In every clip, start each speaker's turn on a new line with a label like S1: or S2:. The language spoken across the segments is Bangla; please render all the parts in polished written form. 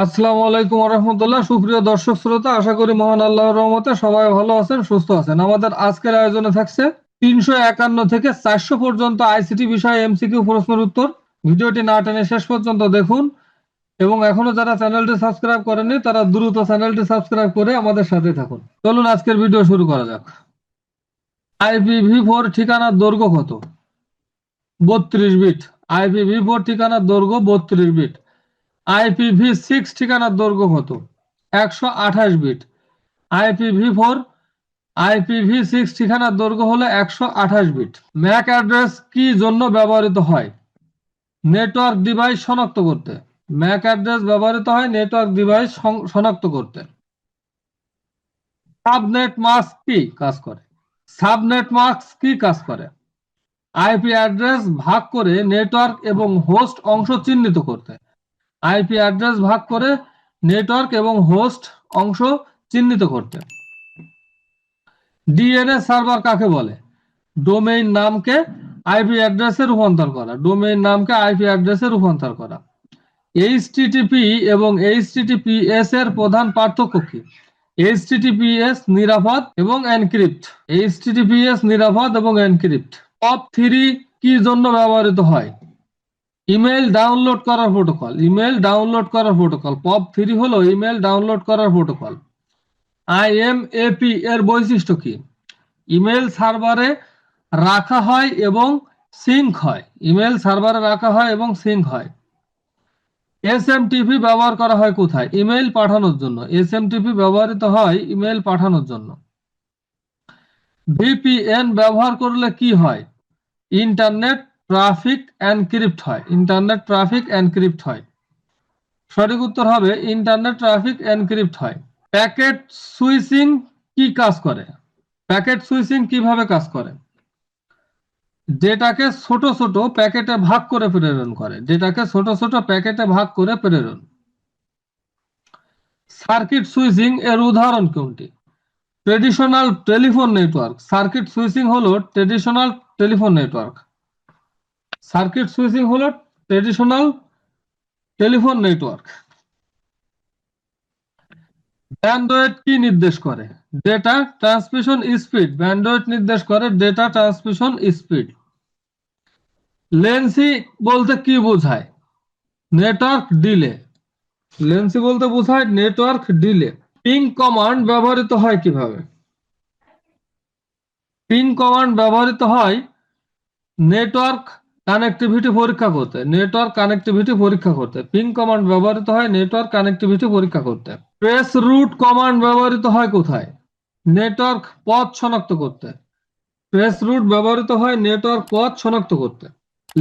S1: আসসালামু আলাইকুম রহমতুল্লাহ। সুপ্রিয় দর্শক শ্রোতা, আশা করি মহান আল্লাহর রহমতে সবাই ভালো আছেন, সুস্থ আছেন। আমাদের আজকের আয়োজনে থাকছে 351 থেকে 400 পর্যন্ত আইসিটি বিষয়ে এমসিকিউ প্রশ্নের উত্তর। ভিডিওটি না টেনে শেষ পর্যন্ত দেখুন এবং এখনো যারা চ্যানেলটি সাবস্ক্রাইব করেননি তারা দ্রুত চ্যানেলটি সাবস্ক্রাইব করে আমাদের সাথে থাকুন। চলুন আজকের ভিডিও শুরু করা যাক। IPv4 ঠিকানার দৈর্ঘ্য কত? 32 বিট। IPv4 ঠিকানার দৈর্ঘ্য 32 বিট। IPv6 ঠিকানার দৈর্ঘ্য কত? 128 বিট। IPv4 IPv6 ঠিকানার দৈর্ঘ্য হলো 128 বিট। ম্যাক অ্যাড্রেস কি জন্য ব্যবহৃত হয়? নেটওয়ার্ক ডিভাইস শনাক্ত করতে। ম্যাক অ্যাড্রেস ব্যবহৃত হয় নেটওয়ার্ক ডিভাইস শনাক্ত করতে। সাবনেট মাস্ক কি কাজ করে? সাবনেট মাস্ক কি কাজ করে? আইপি অ্যাড্রেস ভাগ করে নেটওয়ার্ক এবং হোস্ট অংশ চিহ্নিত করতে। আইপি অ্যাড্রেস ভাগ করে নেটওয়ার্ক এবং হোস্ট অংশ চিহ্নিত করতে। ডিএনএস সার্ভার কাকে বলে? ডোমেইন নামকে আইপি অ্যাড্রেসে রূপান্তর করা। ডোমেইন নামকে আইপি অ্যাড্রেসে রূপান্তর করা। এইচটিটিপি এবং এইচটিটিপিএস এর প্রধান পার্থক্য কি? এইচটিটিপিএস নিরাপদ এবং এনক্রিপ্ট। এইচটিটিপিএস নিরাপদ এবং এনক্রিপ্ট। POP3 কি জন্য ব্যবহৃত হয়? ইমেল ডাউনলোড করার প্রোটোকল। ইমেল ডাউনলোড করার প্রোটোকল। POP3 হলো ইমেল ডাউনলোড করার প্রোটোকল। IMAP এর বৈশিষ্ট্য কি? ইমেল সার্ভারে রাখা হয় এবং সিঙ্ক হয়। ইমেল সার্ভারে রাখা হয় এবং সিঙ্ক হয়। SMTP ব্যবহার করা হয় কোথায়? ইমেল পাঠানোর জন্য। SMTP ব্যবহৃত হয় ইমেল পাঠানোর জন্য। VPN ব্যবহার করলে কি হয়? ইন্টারনেট ট্রাফিক এনক্রিপ্ট হয়। ইন্টারনেট ট্রাফিক এনক্রিপ্ট হয়। সঠিক উত্তর হবে ইন্টারনেট ট্রাফিক এনক্রিপ্ট হয়। প্যাকেট সুইচিং কি কাজ করে? প্যাকেট সুইচিং কিভাবে কাজ করে? ডেটাকে ছোট ছোট প্যাকেটে ভাগ করে প্রেরণ করে। ডেটাকে ছোট ছোট প্যাকেটে ভাগ করে প্রেরণ। সার্কিট সুইচিং এর উদাহরণ কোনটি? Traditional telephone network. Circuit switching হলো traditional telephone network. Circuit switching হলো ট্রেডিশনাল টেলিফোন নেটওয়ার্ক। ব্যান্ডউইথ কি নির্দেশ করে? Data transmission speed. ব্যান্ডউইথ নির্দেশ করে ডেটা ট্রান্সমিশন স্পিড। লেন্সি বলতে কি বোঝায়? Network delay. লেন্সি বলতে বোঝায় নেটওয়ার্ক ডিলে। পিং কমান্ড ব্যবহৃত হয় কিভাবে? পিং কমান্ড ব্যবহৃত হয় নেটওয়ার্ক কানেক্টিভিটি পরীক্ষা করতে। নেটওয়ার্ক কানেক্টিভিটি পরীক্ষা করতে পিং কমান্ড ব্যবহৃত হয় নেটওয়ার্ক কানেক্টিভিটি পরীক্ষা করতে। ট্রেস রুট কমান্ড ব্যবহৃত হয় কোথায়? নেটওয়ার্ক পথ শনাক্ত করতে। ট্রেস রুট ব্যবহৃত হয় নেটওয়ার্ক পথ শনাক্ত করতে।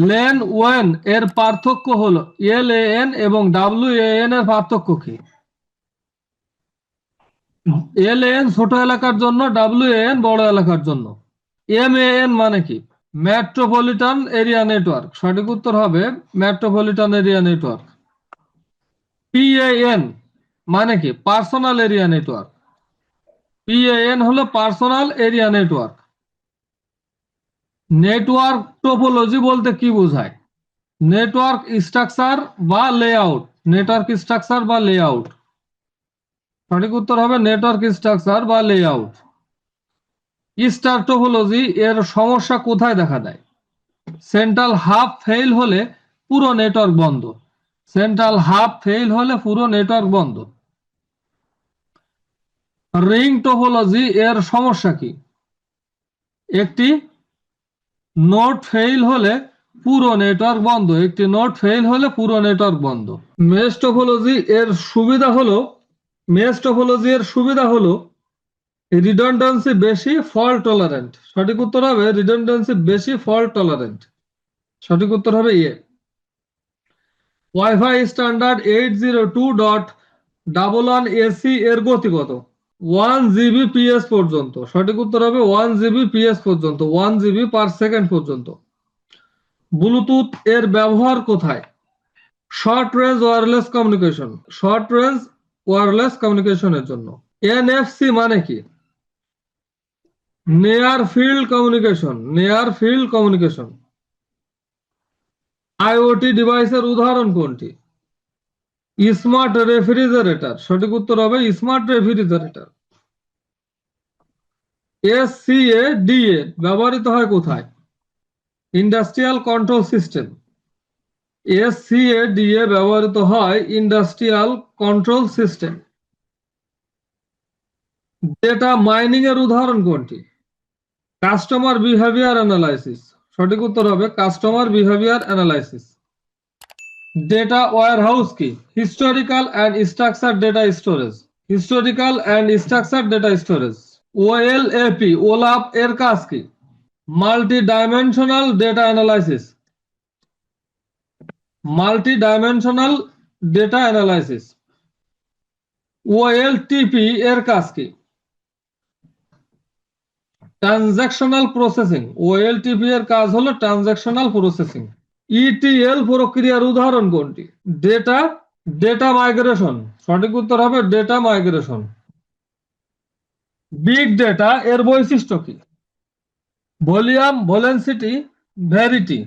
S1: লেন ওয়েন এর পার্থক্য হলো LAN এবং WAN এর পার্থক্য কি? LAN ছোট এলাকার জন্য, WAN বড় এলাকার জন্য। MAN মানে কি? Metropolitan area network. সঠিক উত্তর হবে মেট্রোপলিটন এরিয়া নেটওয়ার্ক। PAN মানে কি? Personal area network. PAN হলো personal area network. Network topology বলতে কি বোঝায়? নেটওয়ার্ক স্ট্রাকচার বা লেআউট। নেটওয়ার্ক স্ট্রাকচার বা লেআউট। সঠিক উত্তর হবে নেটওয়ার্ক স্ট্রাকচার বা লেআউট। স্টার টোপোলজি এর সমস্যা কোথায় দেখা দেয়? সেন্ট্রাল হাব ফেইল হলে পুরো নেটওয়ার্ক বন্ধ। সেন্ট্রাল হাব ফেইল হলে পুরো নেটওয়ার্ক বন্ধ। রিং টোপোলজি এর সমস্যা কি? একটি নোড ফেইল হলে পুরো নেটওয়ার্ক বন্ধ। একটি নোড ফেইল হলে পুরো নেটওয়ার্ক বন্ধ। মেশ টোপোলজি এর সুবিধা হলো মেশ টোপোলজি এর সুবিধা হলো রিডান্ডেন্সি বেশি, ফল্ট টলারেন্ট। সঠিক উত্তর হবে রিডান্ডেন্সি বেশি, ফল্ট টলারেন্ট। সঠিক উত্তর হবে এ। ওয়াইফাই স্ট্যান্ডার্ড 802.11ac এর গতি কত? 1 Gbps পর্যন্ত। সঠিক উত্তর হবে 1 Gbps পর্যন্ত, 1 GB/সেকেন্ড পর্যন্ত। ব্লুটুথ এর ব্যবহার কোথায়? Short range wireless communication. Short range wireless কমিউনিকেশনের জন্য। NFC মানে কি? Near field communication. Near field communication. IoT ডিভাইসের উদাহরণ কোনটি? স্মার্ট রেফ্রিজারেটর, সঠিক উত্তর হবে স্মার্ট রেফ্রিজারেটর। SCADA ব্যবহৃত হয় কোথায়? Industrial control system. SCADA ব্যবহৃত হয় industrial control system. Data mining এর উদাহরণ কোনটি? কাস্টমার বিহেভিয়ার অ্যানালাইসিস, সঠিক উত্তর হবে customer behaviour analysis. Data warehouse কি? Historical and structure data storage, historical and structure data storage. OLAP OLAP এর কাজ কি? Multi dimensional data analysis, multi dimensional data analysis. OLTP এর কাজ কি? ট্রানজ্যাকশনাল প্রসেসিং, OLTP এর কাজ হলো ট্রানজ্যাকশনাল প্রসেসিং। ETL প্রক্রিয়ার উদাহরণ কোনটি? ডেটা মাইগ্রেশন, সঠিক উত্তর হবে ডেটা মাইগ্রেশন। বিগ ডেটা এর বৈশিষ্ট্য কি? Volume, velocity, variety,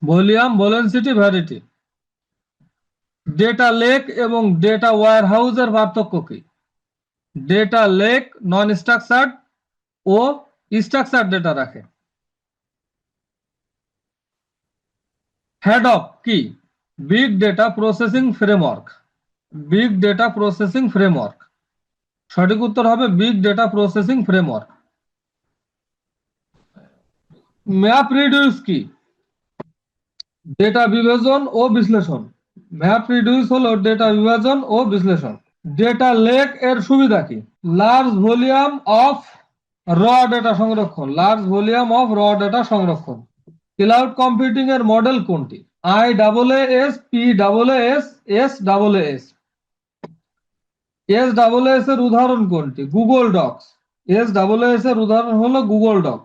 S1: volume, velocity, variety. Data lake এবং ডেটা ওয়্যারহাউসের পার্থক্য কি? ডেটা লেক নন স্ট্রাকচারড ও স্ট্রাকচার ডেটা রাখে। হেডঅফ কি? Big data processing framework, big data processing framework, সঠিক উত্তর হবে big data processing framework. Map reduce কি? ডেটা বিভাজন ও বিশ্লেষণ, ম্যাপ রিডিউস হলো ডেটা বিভাজন ও বিশ্লেষণ। ডেটা লেক এর সুবিধা কি? লার্জ ভলিউম অফ র ডেটা সংরক্ষণ, লার্জ ভলিউম অফ র ডেটা সংরক্ষণ। ক্লাউড কম্পিউটিং এর মডেল কোনটি? IaaS, PaaS, SaaS। SaaS এর উদাহরণ কোনটি? গুগল ডক্স, SaaS এর উদাহরণ হলো গুগল ডক।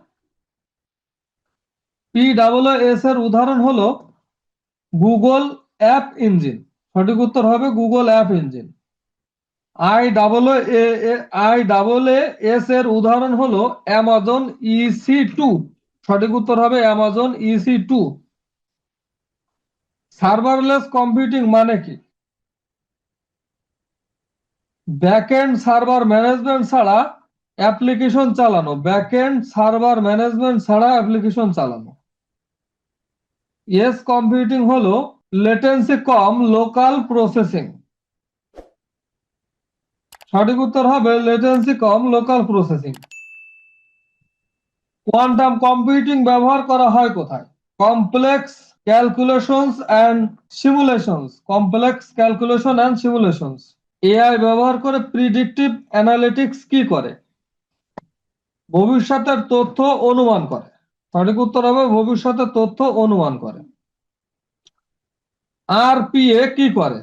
S1: PaaS এর উদাহরণ হলো গুগল অ্যাপ ইঞ্জিন, সঠিক উত্তর হবে গুগল অ্যাপ ইঞ্জিন। IaaS এর উদাহরণ হলো অ্যামাজন EC2, সঠিক উত্তর হবে অ্যামাজন EC2। সার্ভারলেস কম্পিউটিং মানে কি? ব্যাকএন্ড সার্ভার ম্যানেজমেন্ট ছাড়া অ্যাপ্লিকেশন চালানো, ব্যাকএন্ড সার্ভার ম্যানেজমেন্ট ছাড়া অ্যাপ্লিকেশন চালানো। এজ কম্পিউটিং হলো লেটেন্সি কম লোকাল প্রসেসিং, সঠিক উত্তর হবে লেটেন্সি কম লোকাল প্রসেসিং। কোয়ান্টাম কম্পিউটিং ব্যবহার করা হয় কোথায়? Complex calculations and simulations, complex calculation and simulations. AI ব্যবহার করে প্রিডিক্টিভ অ্যানালিটিক্স কি করে? ভবিষ্যতের তথ্য অনুমান করে, সঠিক উত্তর হবে ভবিষ্যতের তথ্য অনুমান করে। RPA কি করে?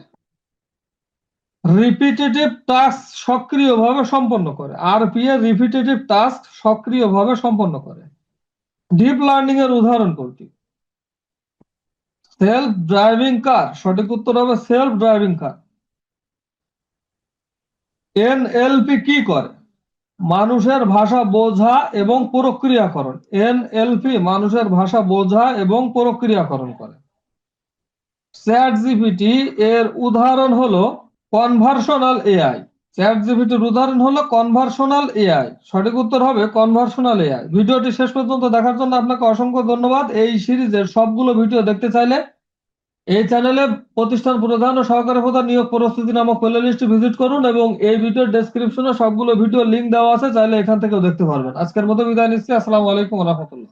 S1: রিপিটেটিভ টাস্ক সক্রিয়ভাবে সম্পন্ন করে, RPA রিপিটেটিভ টাস্ক সক্রিয়ভাবে সম্পন্ন করে। ডিপ লার্নিং এর উদাহরণ কোনটি? সেলফ ড্রাইভিং কার, সঠিক উত্তর হবে সেলফ ড্রাইভিং কার। NLP কি করে? মানুষের ভাষা বোঝা এবং প্রক্রিয়াকরণ, NLP মানুষের ভাষা বোঝা এবং প্রক্রিয়াকরণ করে। ChatGPT এর উদাহরণ হলো কনভার্সনাল AI, ChatGPT এর উদাহরণ হলো কনভার্সনাল AI, সঠিক উত্তর হবে কনভার্সনাল AI। ভিডিওটি শেষ পর্যন্ত দেখার জন্য আপনাকে অসংখ্য ধন্যবাদ। এই সিরিজের সবগুলো ভিডিও দেখতে চাইলে এই চ্যানেলে প্রতিষ্ঠান প্রধান ও সহকারী প্রধান নিয়োগ প্রস্তুতি নামক প্লেলিস্টটি ভিজিট করুন এবং এই ভিডিওর ডেসক্রিপশনে সবগুলো ভিডিও লিংক দেওয়া আছে, চাইলে এখান থেকেও দেখতে পারবেন। আজকের মতো বিদায় নিচ্ছি। আসসালামু আলাইকুম ওয়া রাহমাতুল্লাহ।